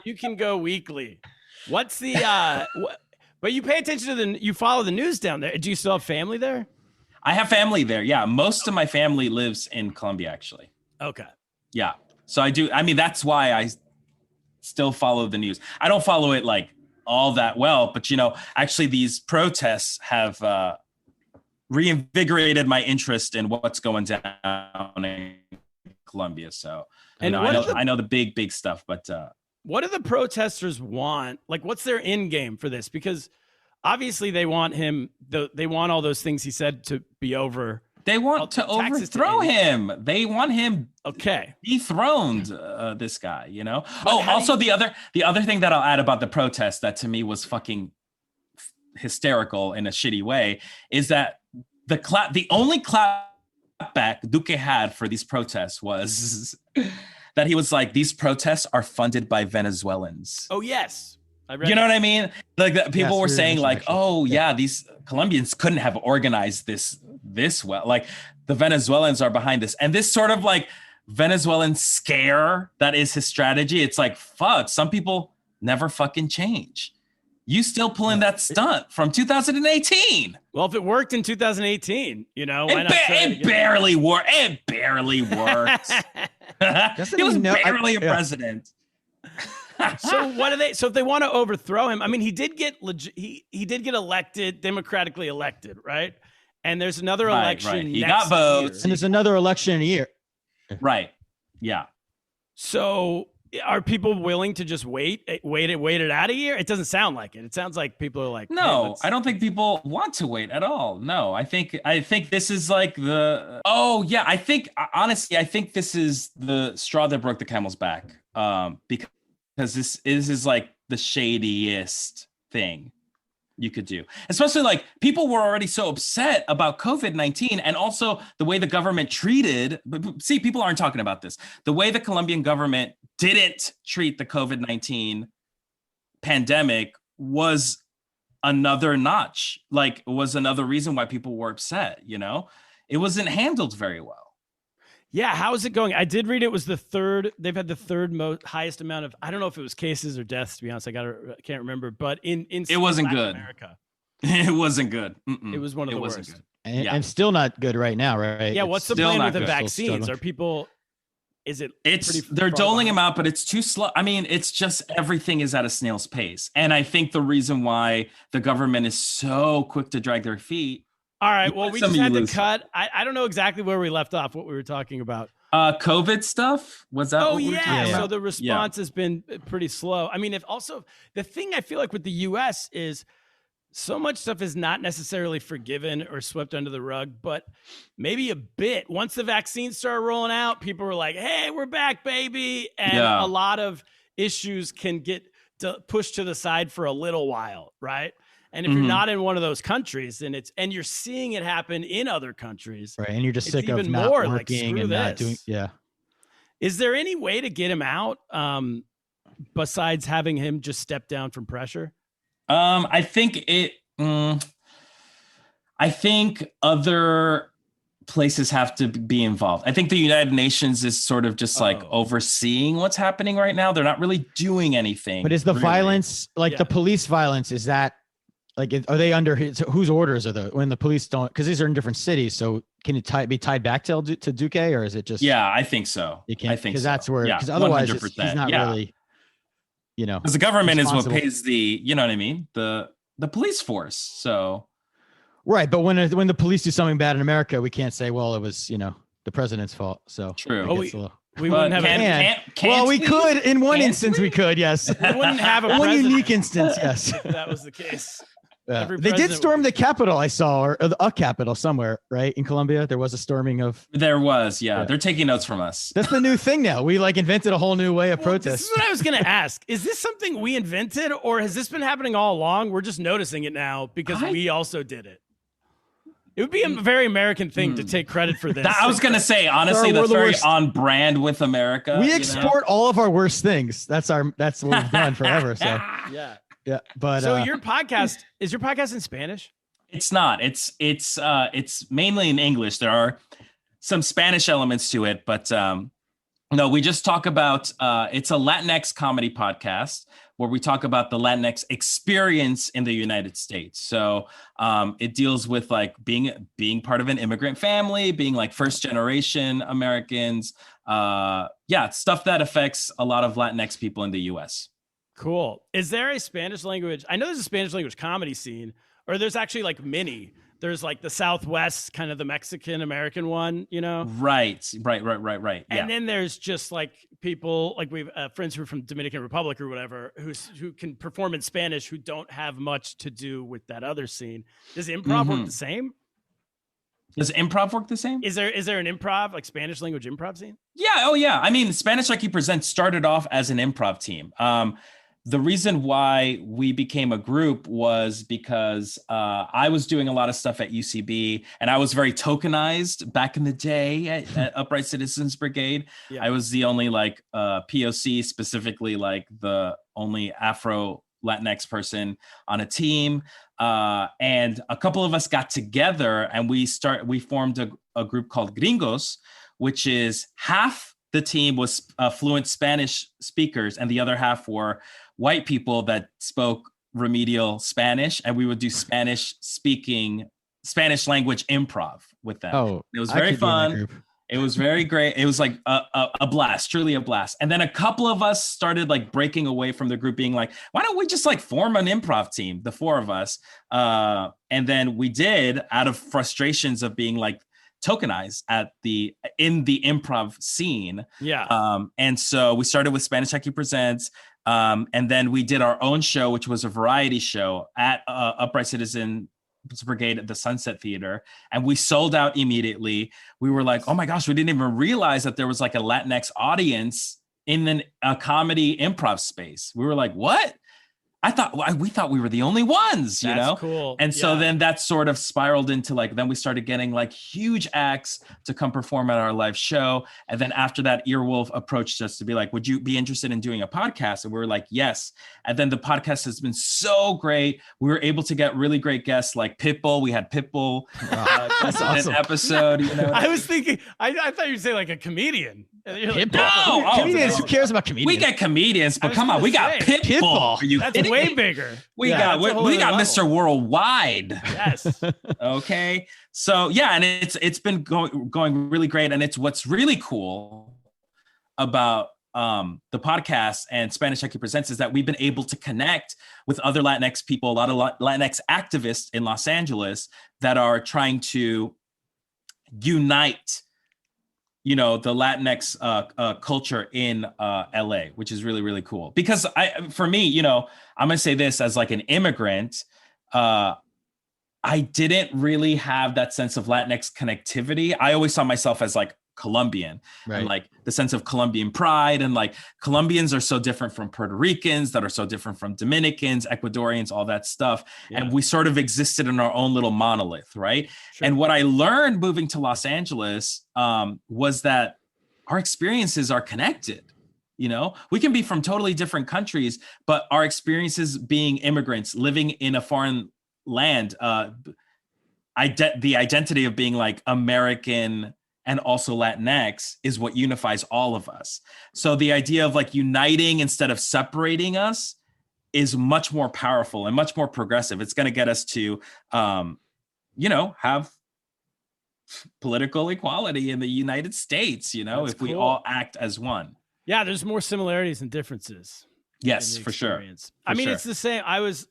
C: you can go weekly. What's the but you pay attention to you follow the news down there. Do you still have family there?
E: I have family there. Yeah. Most of my family lives in Colombia, actually.
C: Okay.
E: Yeah. So I do. I mean, that's why I still follow the news. I don't follow it like all that well, but actually these protests have reinvigorated my interest in what's going down in Colombia. So I know the big stuff, but
C: what do the protesters want? Like, what's their end game for this? Because obviously they want him. They want all those things he said to be over.
E: They want to overthrow him. They want him dethroned. This guy, Also, the other thing that I'll add about the protest that to me was fucking hysterical in a shitty way is that the only clapback Duque had for these protests was that he was like, these protests are funded by Venezuelans.
C: Oh, yes.
E: You know what I mean? Like people were saying like, these Colombians couldn't have organized this well. Like the Venezuelans are behind this. And this sort of like Venezuelan scare that is his strategy. It's like, fuck, some people never fucking change. You still pulling that stunt from 2018.
C: Well, if it worked in 2018, why not?
E: It barely worked. It barely worked. He was barely a president.
C: So what are they? So if they want to overthrow him, I mean, he did get elected, democratically elected, right? And there's another election.
E: Right. He got votes,
D: and there's another election in a year.
E: Right. Yeah.
C: So are people willing to just wait it out a year? It doesn't sound like it. It sounds like people are like,
E: no, I don't think people want to wait at all. No, I think this is like I think this is the straw that broke the camel's back. Because this is like the shadiest thing. you could do. Especially like people were already so upset about COVID-19 and also the way the government treated, see, people aren't talking about this. The way the Colombian government didn't treat the COVID-19 pandemic was another notch, like was another reason why people were upset, you know? It wasn't handled very well.
C: Yeah, how is it going? I did read it was the third. They've had the third highest amount of. I don't know if it was cases or deaths. To be honest, I can't remember. But in
E: it wasn't
C: Latin
E: good.
C: America,
E: it wasn't good.
C: It was one of the worst.
E: Good.
D: And still not good right now, right?
C: Yeah, what's the plan with the
E: good.
C: vaccines? Are people? Is it?
E: They're doling them out, but it's too slow. I mean, it's just everything is at a snail's pace, and I think the reason why the government is so quick to drag their feet.
C: All right. Well, we just had to cut. I don't know exactly where we left off, what we were talking about.
E: COVID stuff? Was that?
C: Oh, yeah. So the response has been pretty slow. I mean, if also the thing I feel like with the US is so much stuff is not necessarily forgiven or swept under the rug, but maybe a bit. Once the vaccines started rolling out, people were like, hey, we're back, baby. And a lot of issues can get pushed to the side for a little while, right? And if you're not in one of those countries, and you're seeing it happen in other countries,
D: right? And you're just sick of not working and not doing. Yeah.
C: Is there any way to get him out besides having him just step down from pressure?
E: I think other places have to be involved. I think the United Nations is sort of just like overseeing what's happening right now. They're not really doing anything.
D: But is the violence, like the police violence, is that? Like, are they under whose orders are when the police don't? Because these are in different cities. So can it be tied back to Duque, or is it just?
E: Yeah, I think so.
D: You can't,
E: I think
D: because that's where. Because otherwise, he's not really. You know,
E: because the government is what pays the. You know what I mean? The police force. So. Right,
D: but when the police do something bad in America, we can't say, well, it was the president's fault. So
E: true.
C: We wouldn't have.
D: Well, we could in one instance. We could, yes.
C: We wouldn't have
D: one unique instance, yes.
C: If that was the case.
D: They did storm the Capitol, I saw, or a Capitol somewhere, right? In Colombia, there was a storming of.
E: There was, yeah. They're taking notes from us.
D: That's the new thing now. We invented a whole new way of protest.
C: This is what I was going to ask. Is this something we invented, or has this been happening all along? We're just noticing it now because we also did it. It would be a very American thing to take credit for this.
E: I was going to say, honestly, that's very on brand with America.
D: We export all of our worst things. That's what we've done forever. So yeah. But
C: so is your podcast in Spanish?
E: It's not. It's mainly in English. There are some Spanish elements to it, but no, we just talk about it's a Latinx comedy podcast where we talk about the Latinx experience in the United States. So it deals with like being part of an immigrant family, being like first generation Americans. Stuff that affects a lot of Latinx people in the US.
C: Cool. Is there a Spanish language? I know there's a Spanish language comedy scene, or there's actually like many. There's like the Southwest, kind of the Mexican American one, you know?
E: Right.
C: And then there's just like people like we've friends who are from Dominican Republic or whatever, who can perform in Spanish, who don't have much to do with that other scene. Does improv work the same?
E: Does improv work the same?
C: Is there an improv, like Spanish language improv scene?
E: Yeah. Oh yeah. I mean, Spanish Like You Present started off as an improv team. The reason why we became a group was because I was doing a lot of stuff at UCB, and I was very tokenized back in the day at Upright Citizens Brigade. Yeah. I was the only like POC, specifically like the only Afro Latinx person on a team. And a couple of us got together and we formed a group called Gringos, which is half the team was fluent Spanish speakers and the other half were white people that spoke remedial Spanish, and we would do Spanish language improv with them. Oh, it was very fun. It was very great. It was like a blast, truly a blast. And then a couple of us started like breaking away from the group, being like, why don't we just like form an improv team, the four of us? And then we did, out of frustrations of being like tokenized in the improv scene.
C: Yeah.
E: And so we started with Spanish Like You Presents. And then we did our own show, which was a variety show at Upright Citizen Brigade at the Sunset Theater, and we sold out immediately. We were like, oh my gosh, we didn't even realize that there was like a Latinx audience in a comedy improv space. We were like, what? we thought we were the only ones, you
C: That's
E: know?
C: cool.
E: And so then that sort of spiraled into like, then we started getting like huge acts to come perform at our live show. And then after that, Earwolf approached us to be like, would you be interested in doing a podcast? And we were like, yes. And then the podcast has been so great. We were able to get really great guests like Pitbull. We had Pitbull
D: That's awesome.
E: an episode. You know?
C: I was thinking, I thought you'd say like a comedian. Like,
E: No,
D: comedians. Who cares about comedians?
E: We get comedians, but come on, we got
C: say,
E: Pitbull. Are you
C: That's
E: kidding
C: way
E: me?
C: bigger.
E: We
C: Yeah,
E: got
C: that's a whole
E: we got
C: other
E: Mr.
C: level.
E: Worldwide.
C: Yes.
E: Okay. So yeah, and it's been going really great. And it's what's really cool about the podcast and Spanish IQ Presents is that we've been able to connect with other Latinx people, a lot of Latinx activists in Los Angeles that are trying to unite, you know, the Latinx culture in LA, which is really, really cool. Because for me, you know, I'm gonna say this as like an immigrant, I didn't really have that sense of Latinx connectivity. I always saw myself as like Colombian,
D: Right.
E: and like the sense of Colombian pride, and like Colombians are so different from Puerto Ricans, that are so different from Dominicans, Ecuadorians, all that stuff.
C: Yeah.
E: And we sort of existed in our own little monolith, right?
C: Sure.
E: And what I learned moving to Los Angeles was that our experiences are connected. You know, we can be from totally different countries, but our experiences being immigrants, living in a foreign land, the identity of being like American and also Latinx is what unifies all of us. So the idea of like uniting instead of separating us is much more powerful and much more progressive. It's going to get us to, you know, have political equality in the United States, you know,
C: That's
E: if we
C: cool.
E: all act as one.
C: Yeah, there's more similarities and differences.
E: Yes,
C: in the
E: for sure.
C: experience. I mean,
E: sure.
C: it's the same. I was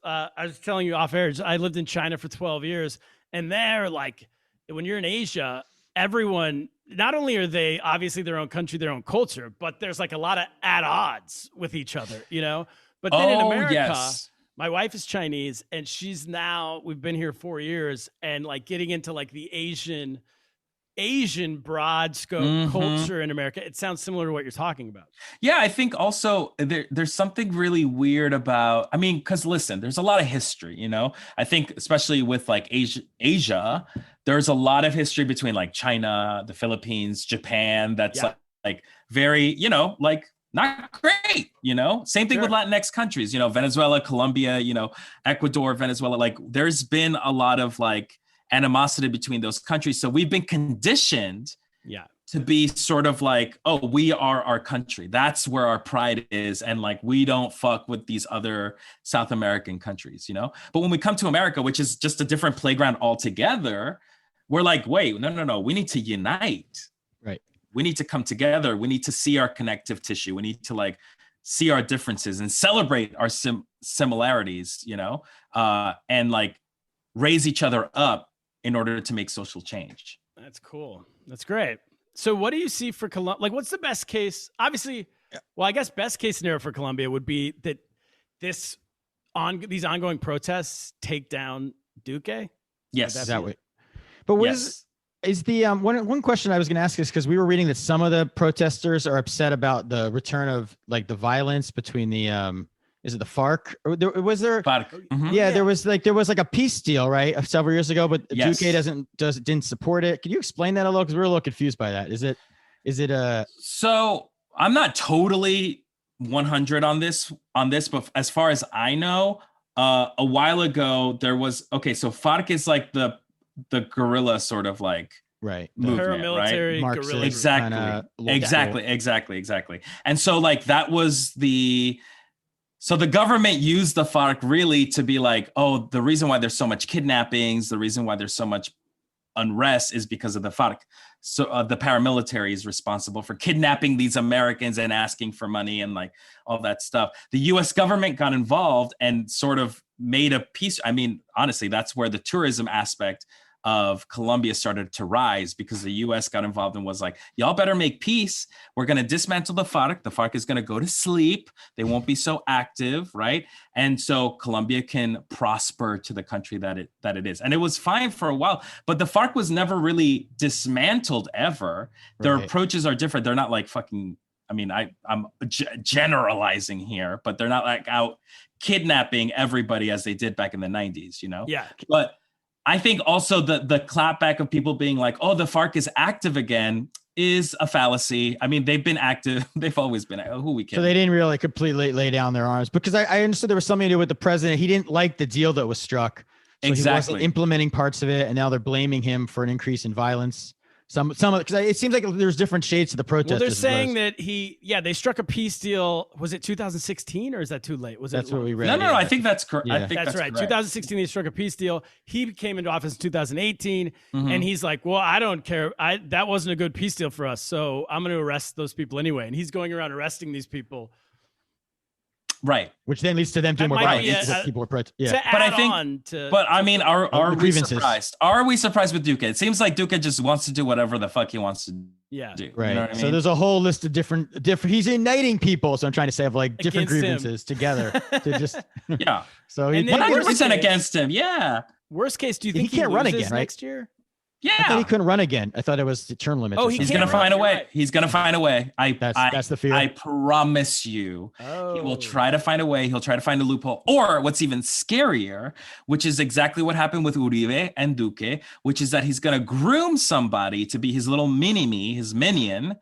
C: telling you off air, I lived in China for 12 years, and there, like, when you're in Asia, everyone, not only are they obviously their own country, their own culture, but there's like a lot of at odds with each other, you know? But then in America,
E: yes.
C: my wife is Chinese, and we've been here 4 years, and like getting into like the Asian broad scope culture in America. It sounds similar to what you're talking about.
E: Yeah, I think also there's something really weird about, I mean, because listen, there's a lot of history, you know? I think especially with like Asia, there's a lot of history between like China, the Philippines, Japan, that's like very, you know, like not great, you know? Same thing with Latinx countries, you know, Venezuela, Colombia, you know, Ecuador, Venezuela, like there's been a lot of like animosity between those countries. So we've been conditioned to be sort of like, oh, we are our country. That's where our pride is. And like, we don't fuck with these other South American countries, you know? But when we come to America, which is just a different playground altogether, we're like, wait, no. We need to unite.
D: Right.
E: We need to come together. We need to see our connective tissue. We need to like see our differences and celebrate our similarities, you know? And like raise each other up in order to make social change.
C: That's cool. That's great. So what do you see for Colombia? Like, what's the best case? Obviously, well, I guess best case scenario for Colombia would be that these ongoing protests take down Duque.
E: Yes.
D: That way. But what is the one question I was going to ask is because we were reading that some of the protesters are upset about the return of like the violence between the is it the FARC? Or was there?
E: FARC. Mm-hmm.
D: Yeah, there was like a peace deal, right, several years ago, but
E: Yes.
D: Duque didn't support it. Can you explain that a little? Because we're a little confused by that. Is it
E: So I'm not totally 100 on this, but as far as I know, a while ago there was so FARC is like the guerrilla sort of like
D: right
E: movement,
C: paramilitary
E: right?
C: guerrilla.
E: Exactly. And so like that was so the government used the FARC really to be like, oh, the reason why there's so much kidnappings, the reason why there's so much unrest is because of the FARC. So the paramilitary is responsible for kidnapping these Americans and asking for money and like all that stuff. The US government got involved and sort of made a peace. I mean, honestly, that's where the tourism aspect of Colombia started to rise, because the US got involved and was like, y'all better make peace. We're going to dismantle the FARC. The FARC is going to go to sleep. They won't be so active, right? And so Colombia can prosper to the country that it is. And it was fine for a while, but the FARC was never really dismantled ever. Their approaches are different. They're not like fucking, I mean, I'm generalizing here, but they're not like out kidnapping everybody as they did back in the 90s, you know?
C: Yeah.
E: But I think also the clapback of people being like, oh, the FARC is active again is a fallacy. I mean, they've been active. They've always been. Who we kidding?
D: So they didn't really completely lay down their arms, because I understood there was something to do with the president. He didn't like the deal that was struck. So
E: Exactly.
D: He wasn't implementing parts of it, and now they're blaming him for an increase in violence. Some because it seems like there's different shades to the protest.
C: Well, they're saying that they struck a peace deal. Was it 2016 or is that too late?
D: That's what we read.
E: No, I think that's correct.
D: Yeah.
E: I think
C: that's right.
E: Correct.
C: 2016, they struck a peace deal. He came into office in 2018, and he's like, "Well, I don't care. That wasn't a good peace deal for us, so I'm going to arrest those people anyway." And he's going around arresting these people.
E: Right.
D: Which then leads to them doing more violence.
E: But I think, but I mean, are we surprised? Are we surprised with Duque? It seems like Duque just wants to do whatever the fuck he wants to do.
D: Right.
E: You know what I mean?
D: So there's a whole list of different, he's uniting people. So I'm trying to say of like different grievances together to just,
E: yeah.
D: So he's
E: 100% against him. Yeah.
C: Worst case, do you think
D: he can't run again, right?
C: next year?
E: Yeah.
D: I thought he couldn't run again. I thought it was the term limit.
E: Oh, he's going to find a way. Right. He's going to find a way.
D: That's the fear.
E: I promise you. He will try to find a way. He'll try to find a loophole. Or what's even scarier, which is exactly what happened with Uribe and Duque, which is that he's going to groom somebody to be his little mini-me, his minion,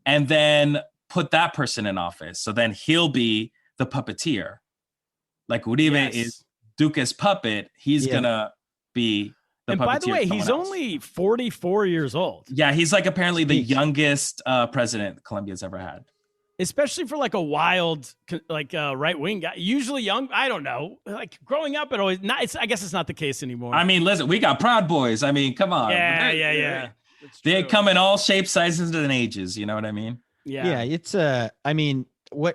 E: and then put that person in office. So then he'll be the puppeteer. Like Uribe is Duque's puppet. He's going to be...
C: And by the way, he's only 44 years old.
E: Yeah, he's like apparently the youngest president Colombia's ever had.
C: Especially for like a wild, like right wing guy. Usually young. I don't know. Like growing up, it always not. I guess it's not the case anymore.
E: I mean, listen, we got Proud Boys. I mean, come on.
C: Yeah.
E: They come in all shapes, sizes, and ages. You know what I mean?
C: Yeah.
D: It's I mean,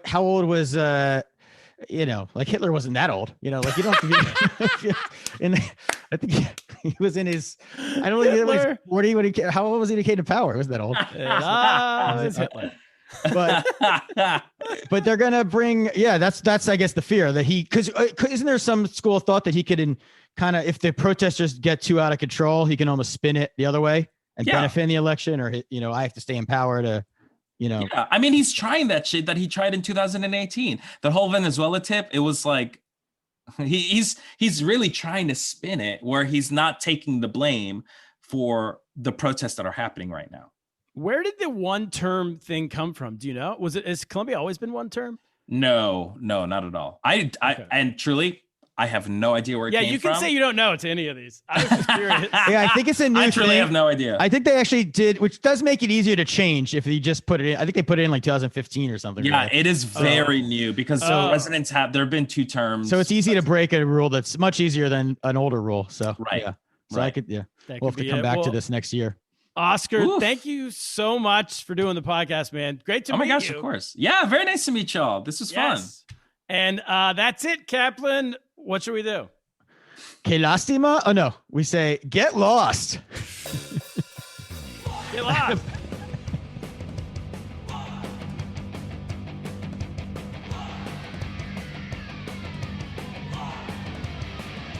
D: how old was like Hitler wasn't that old, like you don't have to be I think he was in his, I don't think he was 40 when how old was he when he came to power? It wasn't that old.
C: Hitler.
D: But they're going to bring, that's, I guess the fear that because isn't there some school of thought that he could kind of, if the protesters get too out of control, he can almost spin it the other way and benefit in the election, or, I have to stay in power to, Yeah,
E: I mean, he's trying that shit that he tried in 2018. The whole Venezuela tip, it was like he's really trying to spin it where he's not taking the blame for the protests that are happening right now.
C: Where did the one-term thing come from? Do you know? Has Colombia always been one term?
E: No, not at all. And truly, I have no idea where it came from.
C: Yeah, you can say you don't know to any of these. I was just curious.
D: I think it's a new thing.
E: I truly have no idea.
D: I think they actually did, which does make it easier to change if you just put it in. I think they put it in like 2015 or something.
E: Yeah,
D: right?
E: It is very new because residents there have been 2 terms.
D: So it's easy to break a rule that's much easier than an older rule. So,
E: right.
D: So I could, we'll have to come back to this next year.
C: Oscar, thank you so much for doing the podcast, man. Great to meet you.
E: Oh my gosh, of course. Yeah, very nice to meet y'all. This was fun.
C: And that's it, Kaplan. What should we do?
D: Que lástima? Oh, no. We say, get lost.
C: Get lost.